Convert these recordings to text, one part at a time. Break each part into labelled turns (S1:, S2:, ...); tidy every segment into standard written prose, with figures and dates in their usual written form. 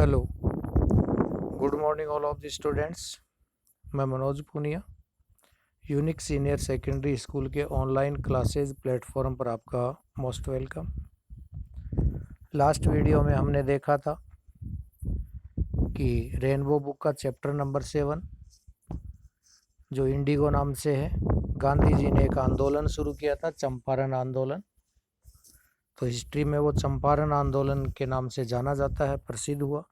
S1: Hello, good morning all of the students. मैं Manoj Punia unique senior secondary school के online classes platform पर आपका most welcome. Last video में हमने देखा था कि रेनबो बुक का चैप्टर नंबर 7 जो इंडिगो नाम से है, गांधी जी ने एक आंदोलन शुरू किया था, चंपारण आंदोलन। तो हिस्ट्री में वो चंपारण आंदोलन के नाम से जाना जाता है, प्रसिद्ध हुआ।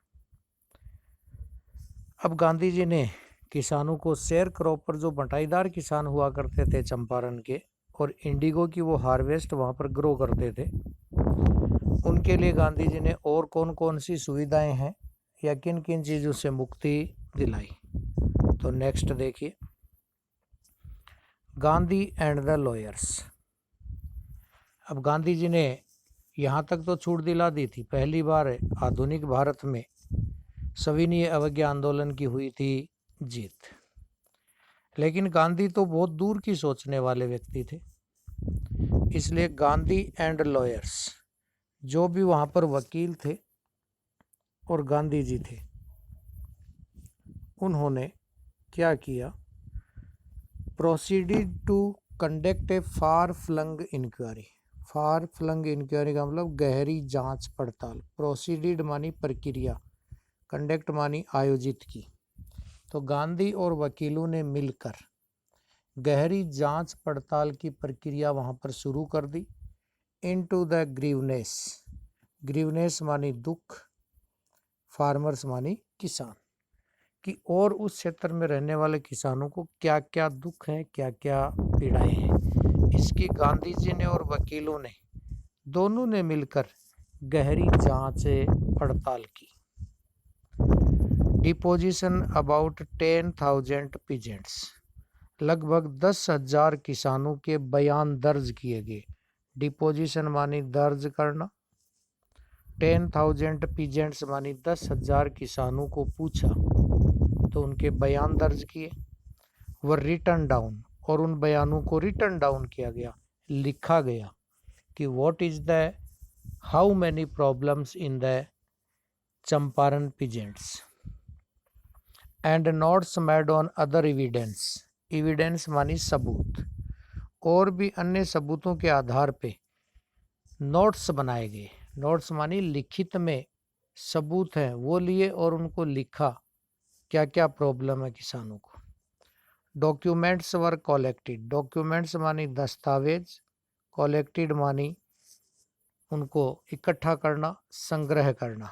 S1: अब गांधी जी ने किसानों को शेयर क्रॉप पर, जो बटाईदार किसान हुआ करते थे चंपारण के, और इंडिगो की वो हार्वेस्ट वहाँ पर ग्रो करते थे, उनके लिए गांधी जी ने और कौन कौन सी सुविधाएं हैं या किन किन चीज़ों से मुक्ति दिलाई। तो नेक्स्ट देखिए, गांधी एंड द लॉयर्स। अब गांधी जी ने यहाँ तक तो छूट दिला दी थी। पहली बार आधुनिक भारत में सविनय अवज्ञा आंदोलन की हुई थी जीत, लेकिन गांधी तो बहुत दूर की सोचने वाले व्यक्ति थे। इसलिए गांधी एंड लॉयर्स, जो भी वहाँ पर वकील थे और गांधी जी थे, उन्होंने क्या किया, proceeded to conduct a far flung inquiry. Far flung inquiry का मतलब गहरी जांच पड़ताल। प्रोसीडेड मानी प्रक्रिया, कंडक्ट मानी आयोजित की। तो गांधी और वकीलों ने मिलकर गहरी जांच पड़ताल की प्रक्रिया वहां पर शुरू कर दी। इनटू द ग्रीवनेस, ग्रीवनेस मानी दुख, फार्मर्स मानी किसान, कि और उस क्षेत्र में रहने वाले किसानों को क्या क्या दुख है, क्या क्या पीड़ाएं हैं, इसकी गांधी जी ने और वकीलों ने दोनों ने मिलकर गहरी जांच पड़ताल की। डिपोजिशन अबाउट 10,000 पीजेंट्स, लगभग 10,000 किसानों के बयान दर्ज किए गए। डिपोजिशन मानी दर्ज करना, 10,000 पीजेंट्स मानी 10,000 किसानों को पूछा तो उनके बयान दर्ज किए। वो रिटर्न डाउन, और उन बयानों को रिटर्न डाउन किया गया, लिखा गया कि what is the how many problems in the Champaran peasants and notes made on other evidence. Evidence मानी सबूत, और भी अन्य सबूतों के आधार पे नोट्स बनाए गए। नोट्स मानी लिखित में सबूत हैं वो लिए और उनको लिखा क्या क्या प्रॉब्लम है किसानों को। डॉक्यूमेंट्स वर कलेक्टेड, डॉक्यूमेंट्स मानी दस्तावेज, कलेक्टेड मानी उनको इकट्ठा करना, संग्रह करना,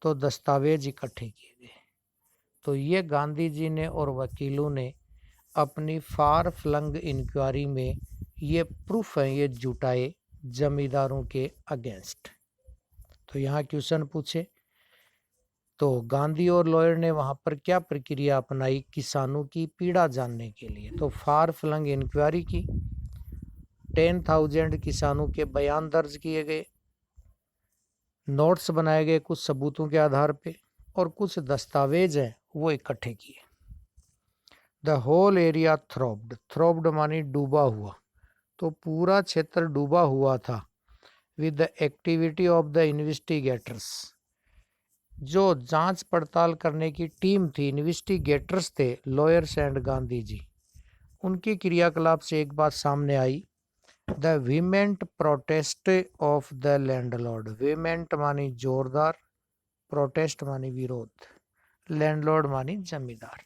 S1: तो दस्तावेज इकट्ठे किए गए। तो ये गांधी जी ने और वकीलों ने अपनी फार फ्लंग इंक्वायरी में ये प्रूफ है, ये जुटाए जमींदारों के अगेंस्ट। तो यहाँ क्वेश्चन पूछे तो गांधी और लॉयर ने वहाँ पर क्या प्रक्रिया अपनाई किसानों की पीड़ा जानने के लिए। तो फार फ्लंग इंक्वायरी की, 10,000 किसानों के बयान दर्ज किए गए, नोट्स बनाए गए कुछ सबूतों के आधार पे, और कुछ दस्तावेज हैं वो इकट्ठे किए। द होल एरिया थ्रोब्ड, थ्रोब्ड मानी डूबा हुआ, तो पूरा क्षेत्र डूबा हुआ था। With the activity of the investigators, जो जांच पड़ताल करने की टीम थी, इन्वेस्टिगेटर्स थे लॉयर्स एंड गांधी जी, उनकी क्रियाकलाप से एक बात सामने आई, the vehement protest of the landlord. Vehement मानी जोरदार, प्रोटेस्ट मानी विरोध, लैंडलॉर्ड मानी जमींदार।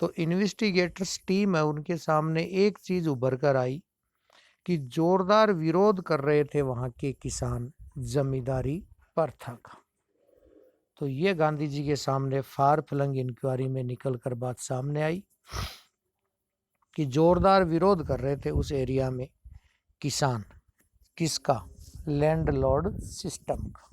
S1: तो इन्वेस्टिगेटर्स टीम है, उनके सामने एक चीज उभर कर आई कि जोरदार विरोध कर रहे थे वहां के किसान जमींदारी प्रथा का। तो ये गांधी जी के सामने फार फ्लंग इंक्वायरी में निकल कर बात सामने आई कि जोरदार विरोध कर रहे थे उस एरिया में किसान, किसका, लैंडलॉर्ड सिस्टम का।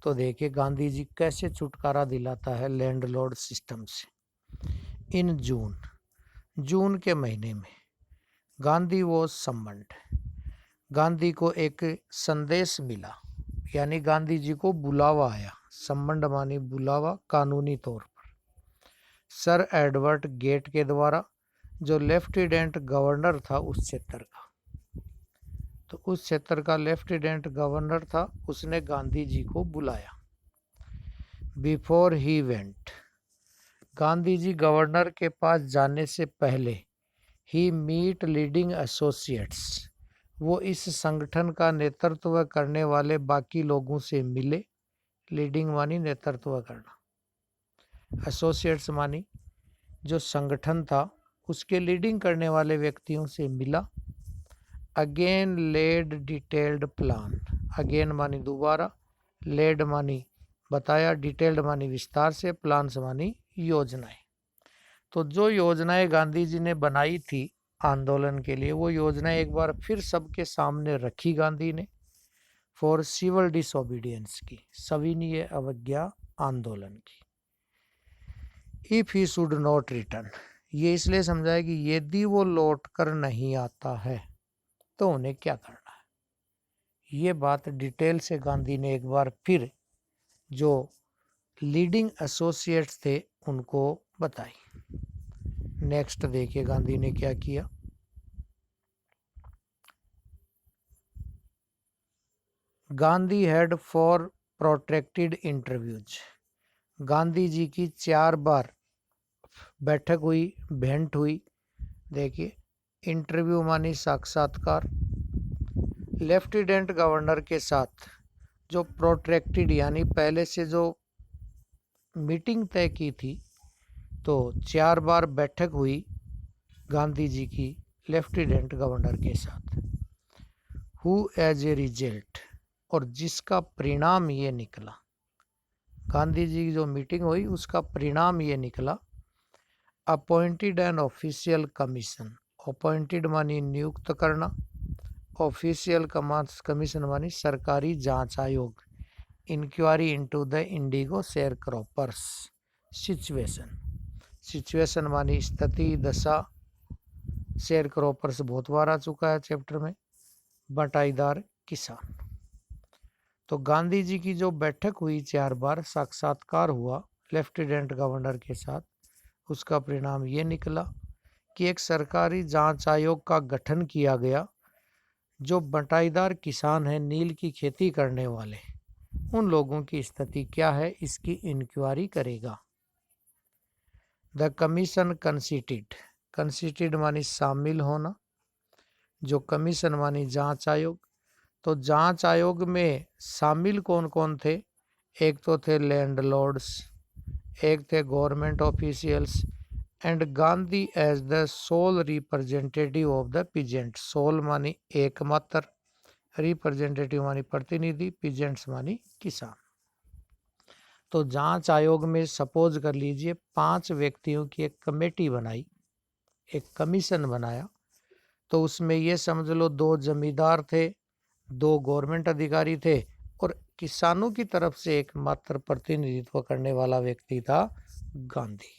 S1: तो देखिए गांधी जी कैसे छुटकारा दिलाता है लैंडलॉर्ड सिस्टम से। इन जून, जून के महीने में गांधी वो सम्मन्ड, गांधी को एक संदेश मिला, यानी गांधी जी को बुलावा आया। सम्मन्ड मानी बुलावा कानूनी तौर पर, सर एडवर्ड गेट के द्वारा, जो लेफ्टिनेंट गवर्नर था उस क्षेत्र का। तो उस क्षेत्र का लेफ्टिनेंट गवर्नर था, उसने गांधी जी को बुलाया बिफोर ही वेंट, गांधी जी गवर्नर के पास जाने से पहले ही मीट लीडिंग एसोसिएट्स, वो इस संगठन का नेतृत्व करने वाले बाकी लोगों से मिले। लीडिंग मानी नेतृत्व करना, एसोसिएट्स मानी जो संगठन था उसके लीडिंग करने वाले व्यक्तियों से मिला। Again led detailed plan, again मानी दोबारा, लेड मानी बताया, डिटेल्ड मानी विस्तार से, प्लान्स मानी योजनाएं। तो जो योजनाएं गांधी जी ने बनाई थी आंदोलन के लिए, वो योजनाएं एक बार फिर सबके सामने रखी गांधी ने, फॉर सिविल डिसोबीडियंस की, सविनीय अवज्ञा आंदोलन की। If he should not return, ये इसलिए समझाया कि यदि वो लौट कर नहीं आता है तो उन्हें क्या करना है। ये बात डिटेल से गांधी ने एक बार फिर जो लीडिंग एसोसिएट्स थे उनको बताई। नेक्स्ट देखिए गांधी ने क्या किया। Gandhi had four protracted interviews, Gandhi ji की 4 बार बैठक हुई, भेंट हुई। देखिए इंटरव्यू मानी साक्षात्कार, लेफ्टिनेंट गवर्नर के साथ जो प्रोट्रैक्टेड यानी पहले से जो मीटिंग तय की थी, तो 4 बार बैठक हुई गांधी जी की लेफ्टिनेंट गवर्नर के साथ। हु एज ए रिजल्ट, और जिसका परिणाम ये निकला, गांधी जी की जो मीटिंग हुई उसका परिणाम ये निकला। Appointed an official commission, appointed मानी नियुक्त करना, ऑफिशियल कमीशन मानी सरकारी जांच आयोग। Inquiry into the indigo share croppers situation, situation मानी स्थिति दशा, शेयर क्रॉपर्स बहुत बार आ चुका है चैप्टर में, बटाईदार किसान। तो गांधी जी की जो बैठक हुई 4 बार, साक्षात्कार हुआ लेफ्टिनेंट गवर्नर के साथ, उसका परिणाम ये निकला कि एक सरकारी जांच आयोग का गठन किया गया जो बटाईदार किसान हैं, नील की खेती करने वाले, उन लोगों की स्थिति क्या है इसकी इंक्वायरी करेगा। द कमीशन कंस्टिट्यूटेड, कंस्टिट्यूटेड मानी शामिल होना, जो कमीशन मानी जांच आयोग। तो जांच आयोग में शामिल कौन कौन थे, एक तो थे लैंडलॉर्ड्स, एक थे government officials, and Gandhi as the sole representative of the peasant. Sole मानी एकमात्र, रिप्रेजेंटेटिव मानी प्रतिनिधि, पीजेंट्स मानी किसान। तो जांच आयोग में सपोज कर लीजिए 5 व्यक्तियों की एक कमेटी बनाई, एक कमीशन बनाया। तो उसमें ये समझ लो 2 जमींदार थे, 2 गवर्नमेंट अधिकारी थे, और किसानों की तरफ से एकमात्र प्रतिनिधित्व करने वाला व्यक्ति था गांधी।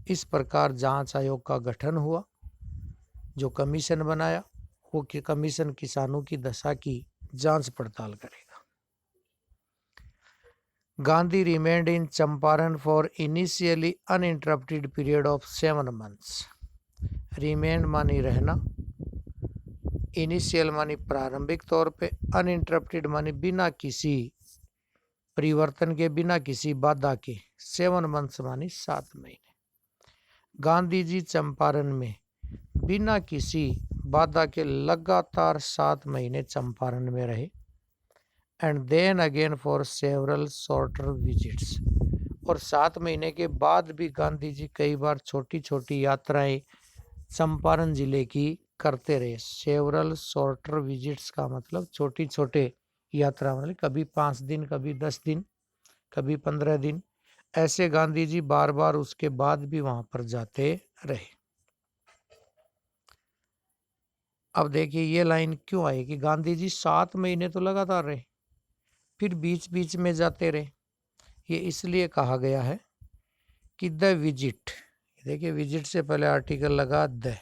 S1: इस प्रकार जांच आयोग का गठन हुआ, जो कमीशन बनाया वो कमीशन किसानों की दशा की जांच पड़ताल करेगा। Gandhi remained in Champaran for initially uninterrupted period of 7 months। Remained मानी रहना, इनिशियल मानी प्रारंभिक तौर पे, अनइंटरप्टेड मानी बिना किसी परिवर्तन के, बिना किसी बाधा के, 7 months मानी 7 महीने। गांधी जी चंपारण में बिना किसी बाधा के लगातार 7 महीने चंपारण में रहे। And then again for several shorter visits, और 7 महीने के बाद भी गांधी जी कई बार छोटी छोटी यात्राएं चंपारण जिले की करते रहे। सेवरल शॉर्टर विजिट्स का मतलब छोटी छोटे यात्रा, मतलब कभी 5 दिन, कभी 10 दिन, कभी 15 दिन, ऐसे गांधी जी बार बार उसके बाद भी वहां पर जाते रहे। अब देखिए ये लाइन क्यों आई कि गांधी जी 7 महीने तो लगातार रहे, फिर बीच बीच में जाते रहे। ये इसलिए कहा गया है कि द विजिट, देखिए विजिट से पहले आर्टिकल लगा द,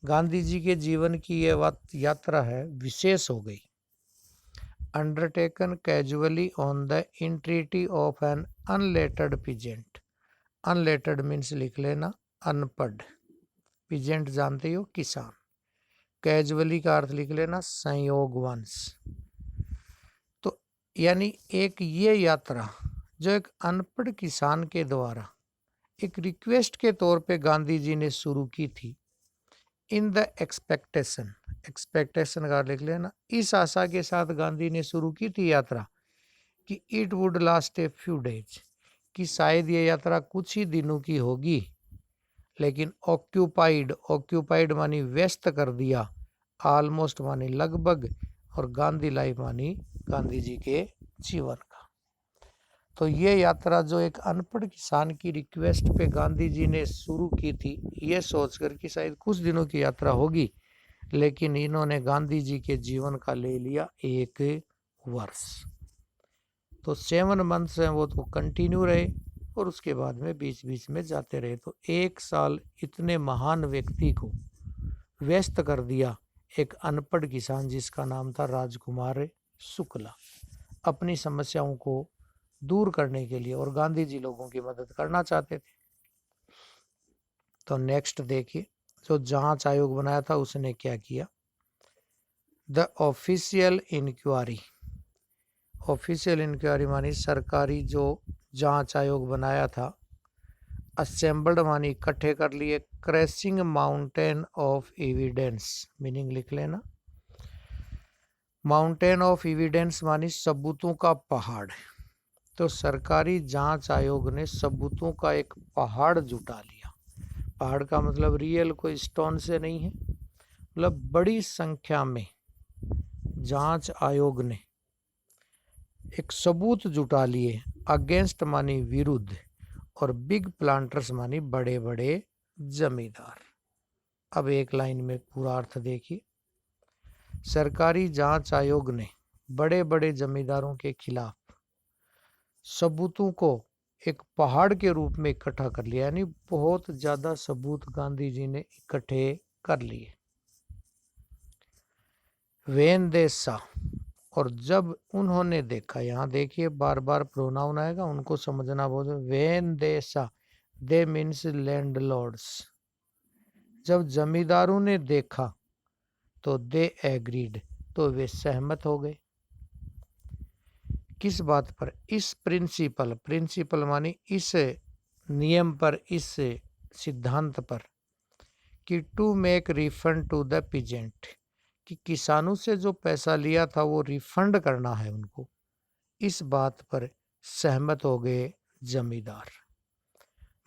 S1: गांधी जी के जीवन की ये यात्रा है विशेष हो गई। Undertaken casually on the entreaty of an unlettered peasant, unlettered means लिख लेना अनपढ़, पीजेंट जानते हो किसान, कैजुअली का अर्थ लिख लेना संयोगवंश। तो यानी एक ये यात्रा जो एक अनपढ़ किसान के द्वारा एक रिक्वेस्ट के तौर पे गांधी जी ने शुरू की थी। इन द एक्सपेक्टेशन, एक्सपेक्टेशन का लिख लेना, इस आशा के साथ गांधी ने शुरू की थी यात्रा कि it would last a few days, कि शायद ये यात्रा कुछ ही दिनों की होगी। लेकिन ऑक्यूपाइड, ऑक्यूपाइड मानी व्यस्त कर दिया, ऑलमोस्ट मानी लगभग, और गांधी लाइफ मानी गांधी जी के जीवन का। तो ये यात्रा जो एक अनपढ़ किसान की रिक्वेस्ट पे गांधी जी ने शुरू की थी, ये सोचकर कि शायद कुछ दिनों की यात्रा होगी, लेकिन इन्होंने गांधी जी के जीवन का ले लिया 1 वर्ष। तो 7 मंथ्स हैं वो तो कंटिन्यू रहे, और उसके बाद में बीच बीच में जाते रहे। तो 1 साल इतने महान व्यक्ति को व्यस्त कर दिया एक अनपढ़ किसान जिसका नाम था राजकुमार शुक्ला, अपनी समस्याओं को दूर करने के लिए, और गांधी जी लोगों की मदद करना चाहते थे। तो नेक्स्ट देखिए, जो जांच आयोग बनाया था उसने क्या किया। The official inquiry, official inquiry मानी सरकारी जो जांच आयोग बनाया था। असेंबल्ड मानी इकट्ठे कर लिए। Crashing mountain of evidence, meaning लिख लेना। माउंटेन ऑफ एविडेंस मानी सबूतों का पहाड़। तो सरकारी जांच आयोग ने सबूतों का एक पहाड़ जुटा लिया। पहाड़ का मतलब रियल कोई स्टोन से नहीं है, मतलब बड़ी संख्या में जांच आयोग ने एक सबूत जुटा लिए। अगेंस्ट मानी विरुद्ध, और बिग प्लांटर्स मानी बड़े बड़े जमींदार। अब एक लाइन में पूरा अर्थ देखिए। सरकारी जांच आयोग ने बड़े बड़े जमींदारों के खिलाफ सबूतों को एक पहाड़ के रूप में इकट्ठा कर लिया, यानी बहुत ज्यादा सबूत गांधी जी ने इकट्ठे कर लिए। वेन दे सा, और जब उन्होंने देखा, यहाँ देखिए बार बार प्रोनाउन आएगा, उनको समझना बहुत। वेन दे सा, दे मीन्स लैंडलॉर्ड्स, जब जमींदारों ने देखा तो दे एग्रीड, तो वे सहमत हो गए। किस बात पर? इस प्रिंसिपल, प्रिंसिपल मानी इस नियम पर, इस सिद्धांत पर, कि to make refund to the peasant, कि किसानों से जो पैसा लिया था वो रिफंड करना है उनको। इस बात पर सहमत हो गए जमींदार।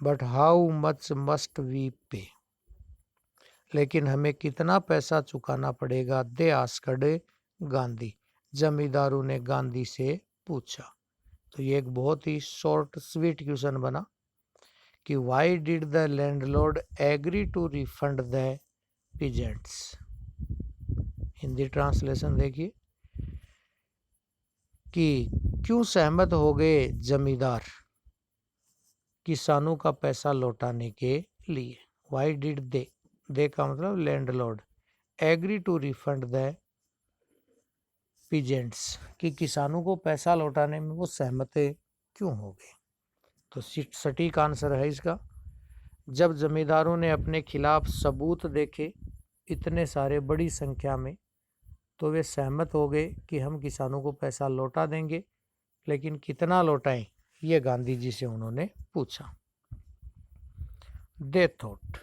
S1: But how much must we pay, लेकिन हमें कितना पैसा चुकाना पड़ेगा? दे आस्क्ड गांधी, जमींदारों ने गांधी से पूछा। तो ये एक बहुत ही शॉर्ट स्वीट क्वेश्चन बना कि why did the landlord agree to refund the peasants. Hindi translation देखिए कि क्यों सहमत हो गए जमींदार किसानों का पैसा लौटाने के लिए। व्हाई डिड दे का मतलब landlord, agree to refund the peasants, कि किसानों को पैसा लौटाने में वो सहमत क्यों हो गए। तो सटीक आंसर है इसका, जब जमींदारों ने अपने खिलाफ सबूत देखे इतने सारे बड़ी संख्या में, तो वे सहमत हो गए कि हम किसानों को पैसा लौटा देंगे, लेकिन कितना लौटाएं ये गांधी जी से उन्होंने पूछा। दे थॉट,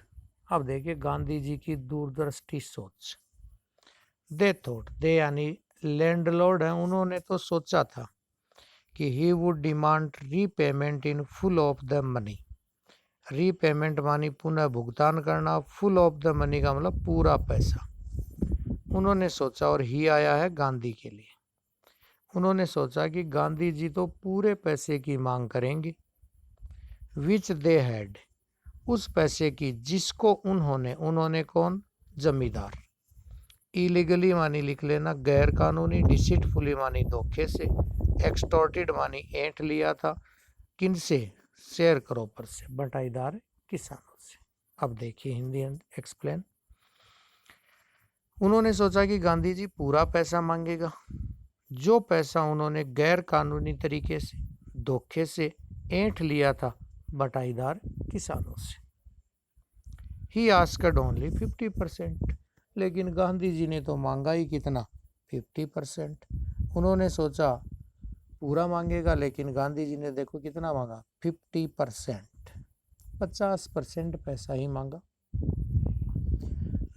S1: अब देखिए गांधी जी की दूरदृष्टि सोच। दे थॉट, दे यानी लैंडलॉर्ड है, उन्होंने तो सोचा था कि he would demand repayment in full of the money. Repayment मानी पुनः भुगतान करना, फुल ऑफ द मनी का मतलब पूरा पैसा। उन्होंने सोचा, और ही आया है गांधी के लिए, उन्होंने सोचा कि गांधी जी तो पूरे पैसे की मांग करेंगे। विच दे हैड, उस पैसे की जिसको उन्होंने कौन? जमींदार। इलीगली मानी लिख लेना गैर कानूनी, डिसिटफुली मानी धोखे से, एक्सटॉर्टेड मानी ऐंठ लिया था। किनसे? शेयर क्रॉपर से, बटाईदार किसानों से। अब देखिए हिंदी एक्सप्लेन। उन्होंने सोचा कि गांधी जी पूरा पैसा मांगेगा, जो पैसा उन्होंने गैर कानूनी तरीके से, धोखे से ऐंठ लिया था बटाईदार किसानों से। ही आस्क्ड ओनली 50%, लेकिन गांधी जी ने तो मांगा ही कितना? 50%। उन्होंने सोचा पूरा मांगेगा, लेकिन गांधी जी ने देखो कितना मांगा, 50%, 50% पैसा ही मांगा।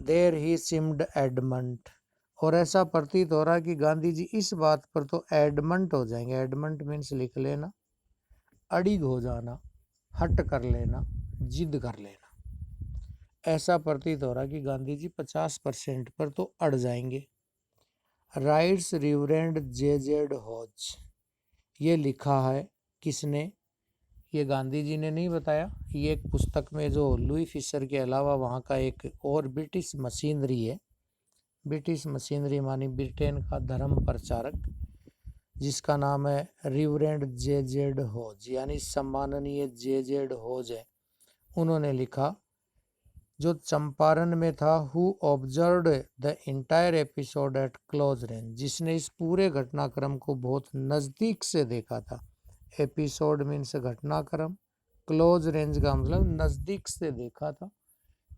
S1: देर ही सिम्ड एडमंट, और ऐसा प्रतीत हो रहा कि गांधी जी इस बात पर तो एडमंट हो जाएंगे। एडमंट मीन्स लिख लेना, अड़िग हो जाना, हट कर लेना, जिद कर लेना। ऐसा प्रतीत हो रहा कि गांधी जी 50% पर तो अड़ जाएंगे। राइट्स रिवरेंड जेजेड हॉज, ये लिखा है किसने, ये गांधी जी ने नहीं बताया, ये एक पुस्तक में जो लुई फिशर के अलावा वहाँ का एक और ब्रिटिश मशीनरी है, ब्रिटिश मशीनरी मानी ब्रिटेन का धर्म प्रचारक, जिसका नाम है रिवरेंड जेजेड हॉज, यानी सम्माननीय जेजेड हॉज है। उन्होंने लिखा, जो चंपारण में था, who observed the entire episode eight close range, जिसने इस पूरे घटनाक्रम को बहुत नज़दीक से देखा था। एपिसोड मीन्स घटनाक्रम, क्लोज रेंज का मतलब नज़दीक से देखा था,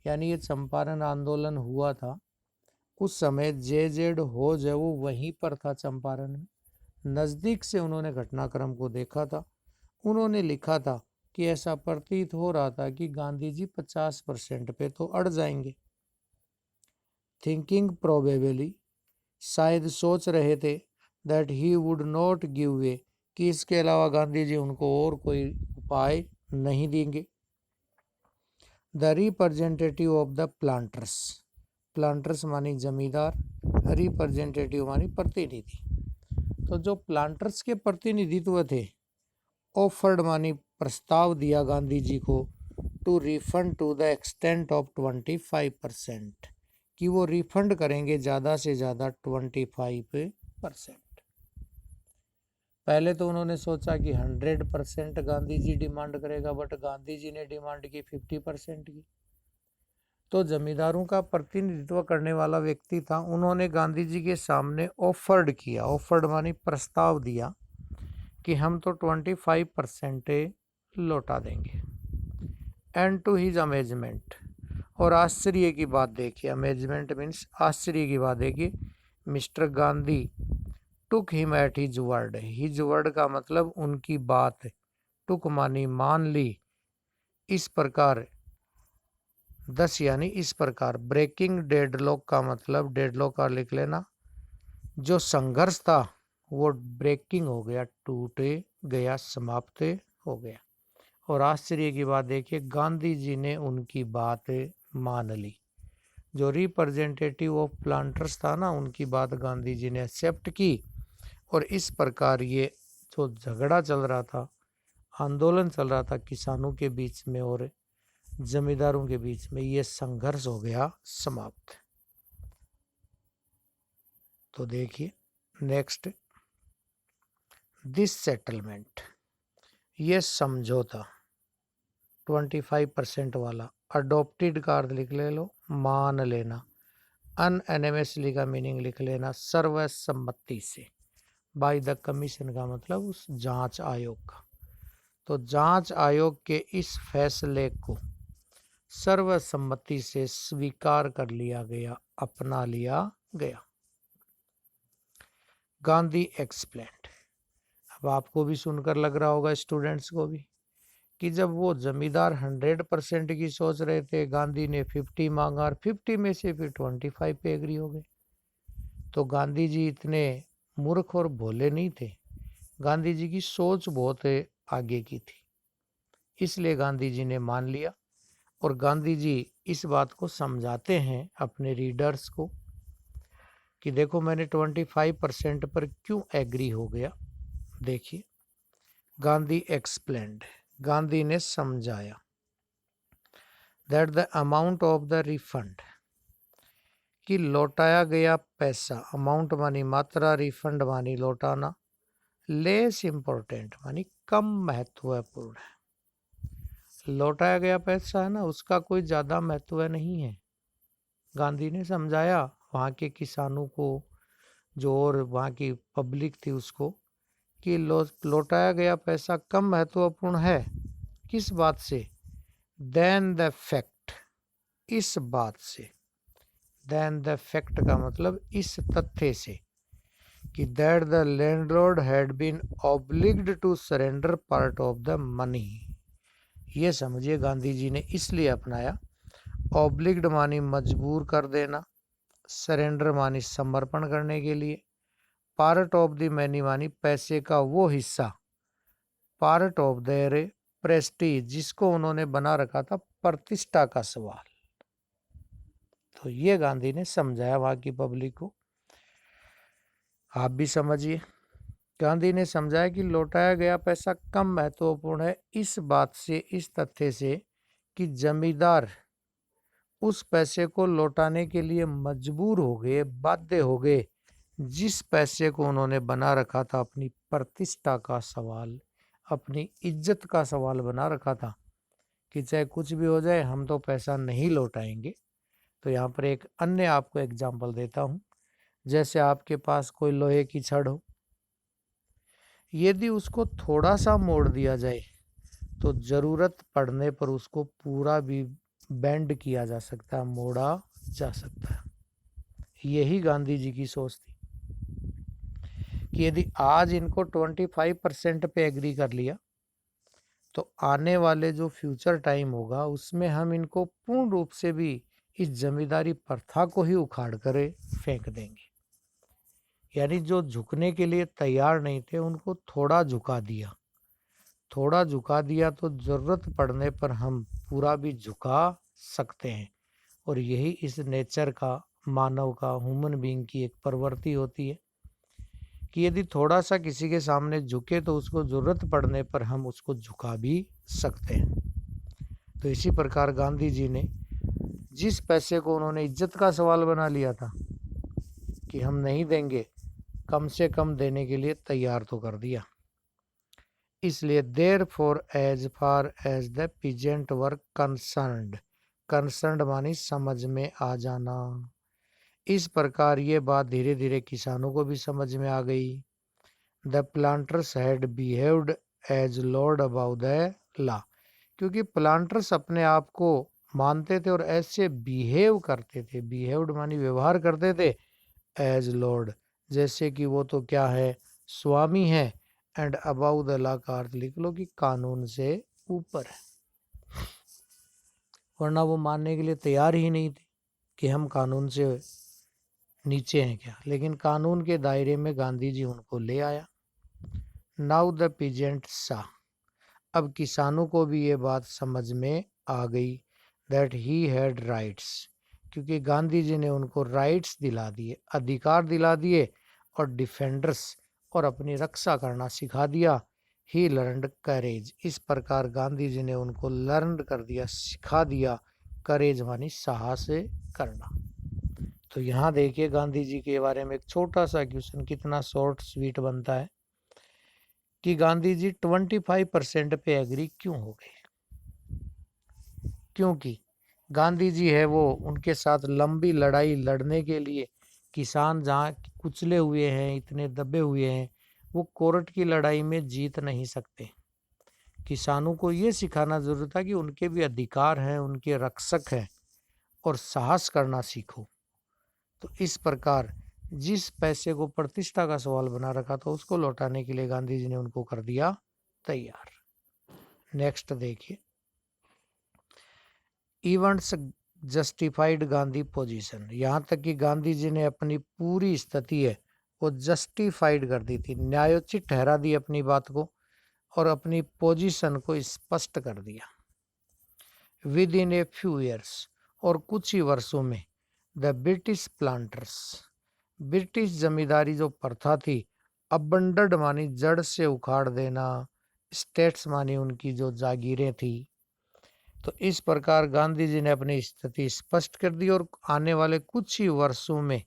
S1: यानी ये चंपारण आंदोलन हुआ था उस समय जेजेड हॉज है वो वहीं पर था चंपारण में, नज़दीक से उन्होंने घटनाक्रम को देखा था। उन्होंने लिखा था कि ऐसा प्रतीत हो रहा था कि गांधी जी 50% पे तो अड़ जाएंगे। थिंकिंग प्रोबेबली, शायद सोच रहे थे, that he would not give way, कि इसके अलावा गांधी जी उनको और कोई उपाय नहीं देंगे। The representative of the planters, planters मानी जमींदार, रिप्रेजेंटेटिव मानी प्रतिनिधि, तो जो प्लांटर्स के प्रतिनिधित्व थे, ऑफर्ड मानी प्रस्ताव दिया गांधी जी को, to refund to the extent of 25%, कि वो रिफंड करेंगे ज़्यादा से ज़्यादा 25%। पहले तो उन्होंने सोचा कि 100% गांधी जी डिमांड करेगा, बट गांधी जी ने डिमांड की 50% की। तो जमींदारों का प्रतिनिधित्व करने वाला व्यक्ति था, उन्होंने गांधी जी के सामने ऑफर्ड किया, ऑफर्ड मानी प्रस्ताव दिया कि हम तो 25% लौटा देंगे। एंड टू हिज अमेजमेंट, और आश्चर्य की बात देखिए, अमेजमेंट मीन्स आश्चर्य की बात देखिए, mister Gandhi took him at his word, his word का मतलब उनकी बात, टुक मानी मान ली, इस प्रकार 10 यानी इस प्रकार, ब्रेकिंग डेडलॉक का मतलब, डेडलॉक का लिख लेना, जो संघर्ष था वो ब्रेकिंग हो गया, टूटे गया, समाप्त हो गया। और आश्चर्य की बात देखिए, गांधी जी ने उनकी बात मान ली। जो रिप्रेजेंटेटिव ऑफ प्लांटर्स था ना, उनकी बात गांधी जी ने एक्सेप्ट की, और इस प्रकार ये जो झगड़ा चल रहा था, आंदोलन चल रहा था किसानों के बीच में और जमींदारों के बीच में, ये संघर्ष हो गया समाप्त। तो देखिए नेक्स्ट, दिस सेटलमेंट, ये समझौता 25% वाला, अडोप्टेड का अर्थ लिख ले लो, मान लेना, अनएनिमसली का मीनिंग लिख लेना, सर्वसम्मति से, बाय द कमीशन का मतलब उस जांच आयोग का। तो जांच आयोग के इस फैसले को सर्वसम्मति से स्वीकार कर लिया गया, अपना लिया गया। गांधी एक्सप्लेन्ड, अब आपको भी सुनकर लग रहा होगा स्टूडेंट्स को भी, कि जब वो जमींदार 100% की सोच रहे थे, गांधी ने 50 मांगा और 50 में से फिर 25 पे एग्री हो गए, तो गांधी जी इतने मूर्ख और भोले नहीं थे, गांधी जी की सोच बहुत आगे की थी, इसलिए गांधी जी ने मान लिया। और गांधी जी इस बात को समझाते हैं अपने रीडर्स को कि देखो मैंने 25% पर क्यों एग्री हो गया। देखिए, गांधी एक्सप्लेन्ड, गांधी ने समझाया, that the amount of the refund, कि लौटाया गया पैसा, अमाउंट मानी मात्रा, रिफंड मानी लौटाना, लेस इम्पोर्टेंट मानी कम महत्वपूर्ण है। लौटाया गया पैसा है ना, उसका कोई ज़्यादा महत्व नहीं है। गांधी ने समझाया वहाँ के किसानों को, जो और वहाँ की पब्लिक थी उसको, कि लौटाया गया पैसा कम महत्वपूर्ण है। किस बात से? देन द फैक्ट, इस बात से। देन द फैक्ट का मतलब इस तथ्य से कि that the landlord had been obliged to surrender part of the money. ये समझिए गांधी जी ने इसलिए अपनाया। ऑब्लिग्ड मानी मजबूर कर देना, सरेंडर मानी समर्पण करने के लिए, पार्ट ऑफ द मनी मानी पैसे का वो हिस्सा, पार्ट ऑफ देयर प्रेस्टीज जिसको उन्होंने बना रखा था प्रतिष्ठा का सवाल। तो ये गांधी ने समझाया वहां की पब्लिक को। आप भी समझिए। गांधी ने समझाया कि लौटाया गया पैसा कम महत्वपूर्ण है इस बात से, इस तथ्य से कि जमींदार उस पैसे को लौटाने के लिए मजबूर हो गए, बाध्य हो गए, जिस पैसे को उन्होंने बना रखा था अपनी प्रतिष्ठा का सवाल, अपनी इज्जत का सवाल बना रखा था कि चाहे कुछ भी हो जाए हम तो पैसा नहीं लौटाएंगे। तो यहाँ पर एक अन्य आपको एग्जाम्पल देता हूँ। जैसे आपके पास कोई लोहे की छड़ हो, यदि उसको थोड़ा सा मोड़ दिया जाए तो जरूरत पड़ने पर उसको पूरा भी बेंड किया जा सकता है, मोड़ा जा सकता है। यही गांधी जी की सोच थी कि यदि आज इनको 25% पे एग्री कर लिया तो आने वाले जो फ्यूचर टाइम होगा उसमें हम इनको पूर्ण रूप से भी इस जमींदारी प्रथा को ही उखाड़ कर फेंक देंगे। यानी जो झुकने के लिए तैयार नहीं थे उनको थोड़ा झुका दिया, थोड़ा झुका दिया तो जरूरत पड़ने पर हम पूरा भी झुका सकते हैं। और यही इस नेचर का, मानव का, ह्यूमन बीइंग की एक प्रवृत्ति होती है कि यदि थोड़ा सा किसी के सामने झुके तो उसको जरूरत पड़ने पर हम उसको झुका भी सकते हैं। तो इसी प्रकार गांधी जी ने जिस पैसे को उन्होंने इज्जत का सवाल बना लिया था कि हम नहीं देंगे, कम से कम देने के लिए तैयार तो कर दिया। इसलिए there for as far as the peasant were concerned, concerned मानी समझ में आ जाना। इस प्रकार ये बात धीरे धीरे किसानों को भी समझ में आ गई। The planters had behaved as lord above the law, क्योंकि प्लांटर्स अपने आप को मानते थे और ऐसे बिहेव करते थे, बिहेव्ड मानी व्यवहार करते थे, एज लॉर्ड जैसे कि वो तो क्या है, स्वामी है, एंड अबाउ द लॉ का अर्थ लिख लो कि कानून से ऊपर है। वरना वो मानने के लिए तैयार ही नहीं थे कि हम कानून से नीचे हैं क्या, लेकिन कानून के दायरे में गांधी जी उनको ले आया। नाउ द पीजेंट सा, अब किसानों को भी ये बात समझ में आ गई दैट ही हैड राइट्स, क्योंकि गांधी जी ने उनको राइट्स दिला दिए, अधिकार दिला दिए, और डिफेंडर्स और अपनी रक्षा करना सिखा दिया। ही लर्नड करेज, इस प्रकार गांधी जी ने उनको लर्न कर दिया, सिखा दिया, करेज मानी साहस करना। तो यहाँ देखिए गांधी जी के बारे में एक छोटा सा क्वेश्चन कितना शॉर्ट स्वीट बनता है कि गांधी जी 25% पे एग्री क्यों हो गए। क्योंकि गांधी जी है वो उनके साथ लंबी लड़ाई लड़ने के लिए, किसान जहाँ कुचले हुए हैं, इतने दबे हुए हैं, वो कोर्ट की लड़ाई में जीत नहीं सकते। किसानों को ये सिखाना जरूरी था कि उनके भी अधिकार हैं, उनके रक्षक हैं, और साहस करना सीखो। तो इस प्रकार जिस पैसे को प्रतिष्ठा का सवाल बना रखा था उसको लौटाने के लिए गांधी जी ने उनको कर दिया तैयार। नेक्स्ट देखिए, इवेंट्स जस्टिफाइड गांधी पोजीशन। यहाँ तक कि गांधी जी ने अपनी पूरी स्थिति है वो जस्टिफाइड कर दी थी, न्यायोचित ठहरा दी अपनी बात को, और अपनी पोजीशन को स्पष्ट कर दिया। With in a few years, और कुछ ही वर्षों में, द ब्रिटिश प्लांटर्स, ब्रिटिश जमींदारी जो प्रथा थी, अबंडड मानी जड़ से उखाड़ देना, स्टेट्स मानी उनकी जो जागीरें थी। तो इस प्रकार गांधी जी ने अपनी स्थिति स्पष्ट कर दी और आने वाले कुछ ही वर्षों में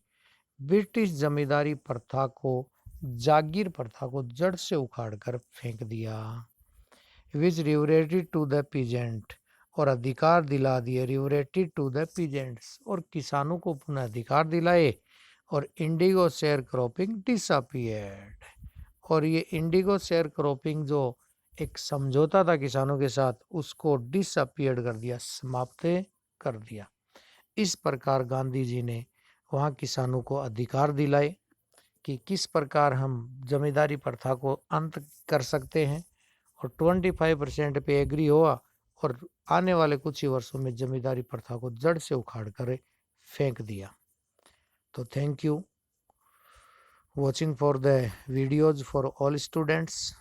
S1: ब्रिटिश जमींदारी प्रथा को, जागीर प्रथा को जड़ से उखाड़ कर फेंक दिया। विच रिवरेटेड टू द पीजेंट, और अधिकार दिला दिए, रिवरेटेड टू द पीजेंट्स, और किसानों को पुनः अधिकार दिलाए। और इंडिगो शेयर क्रॉपिंग डिसअपीयर्ड, और ये इंडिगो शेयर क्रॉपिंग जो एक समझौता था किसानों के साथ, उसको डिसअपीयर्ड कर दिया, समाप्त कर दिया। इस प्रकार गांधी जी ने वहाँ किसानों को अधिकार दिलाए कि किस प्रकार हम जमींदारी प्रथा को अंत कर सकते हैं, और 25% पे एग्री हुआ और आने वाले कुछ ही वर्षों में जमींदारी प्रथा को जड़ से उखाड़ कर फेंक दिया। तो thank you watching for the videos for all students.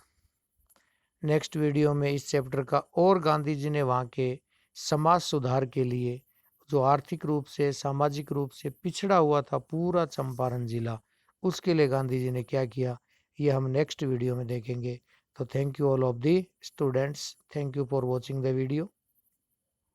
S1: Next video में इस चैप्टर का और गांधी जी ने वहाँ के समाज सुधार के लिए, जो आर्थिक रूप से सामाजिक रूप से पिछड़ा हुआ था पूरा चंपारण जिला, उसके लिए गांधी जी ने क्या किया, ये हम नेक्स्ट वीडियो में देखेंगे। तो thank you all of the students, thank you for watching the video.